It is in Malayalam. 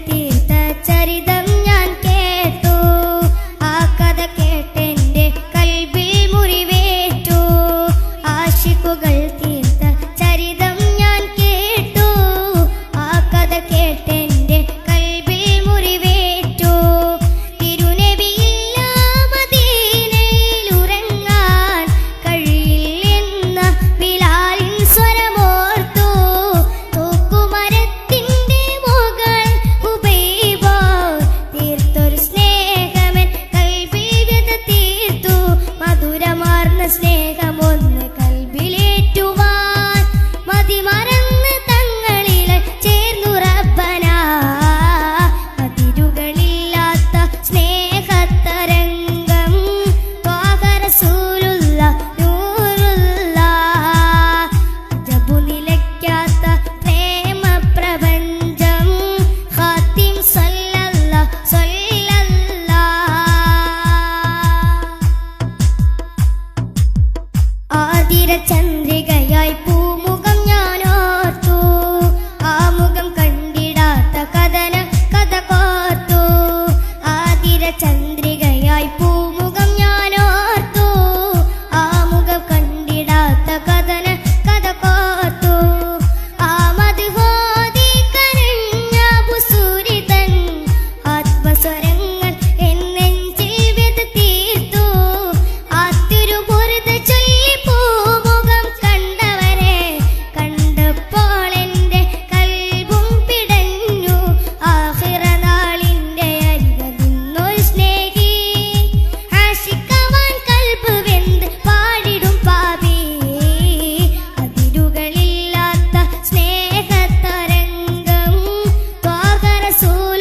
തീർത്ത ചരിതം ഞാൻ കേട്ടു. ആ കഥ കേട്ടെന്റെ കൽബിൽ മുറിവേറ്റു. ആശിക്കുകൾ തീർത്ത ചരിതം ഞാൻ കേട്ടു. ആ കഥ കേട്ടെന്റെ കൽബിൽ മുറിവേറ്റു. തിരുനബിയില്ല മദീനയിൽ ഉറങ്ങാൻ കഴിയില്ലെന്ന ബിലാലിൻ സ്വരമോർത്തു. തൂക്കുമരത്തിന്റെ മുകൾ ഹുബൈബ തീർത്തൊരു സ്നേഹമൻ കൽബിൽ വ്യത തീർത്തു. മധുരമാർന്ന സ്നേഹമൊന്ന് കൽബിലേറ്റുവാൻ മതിമറന്ന് തങ്ങളിൽ ചേർന്നു റബ്ബന. അതിരുകളില്ലാത്ത സ്നേഹത്തരംഗം ത്വാഹ റസൂലുള്ള നൂറുള്ള. ജബു നിലയ്ക്കാത്ത പ്രേമ പ്രപഞ്ചം ഖാത്തിം സല്ലല്ലാഹ് ആതിര ചന്ദ്രികയായി പൂമുഖം ഞാനോർത്തു. ആ മുഖം കണ്ടിടാത്ത കഥ കോർത്തു. ആതിര ചന്ദ്രികയായി പൂമുഖം ഞാനോർത്തു. ആ മുഖം കണ്ടിടാത്ത കഥ കോർത്തു. ആ മദ്ഹോദി കരഞ്ഞ ബുസൂരിതൻ ആത്മസ്വരങ്ങൾ എന്നെഞ്ചിൽ വ്യത തീർത്തു. ആ തിരുമുറുത ചൊല്ലി പൂമുഖം കണ്ടവരെ കണ്ടപ്പോൾ എന്റെ കൽബും പിടഞ്ഞു. ആഖിറ നാളിന്റെ അരികതിന്നൊരു സ്നേഹി ആശിക്കവാൻ കൽബ് വെന്ത് പാടിടും പാപി. അതിരുകളില്ലാത്ത സ്നേഹത്തരംഗം ത്വാഹ റസൂൽ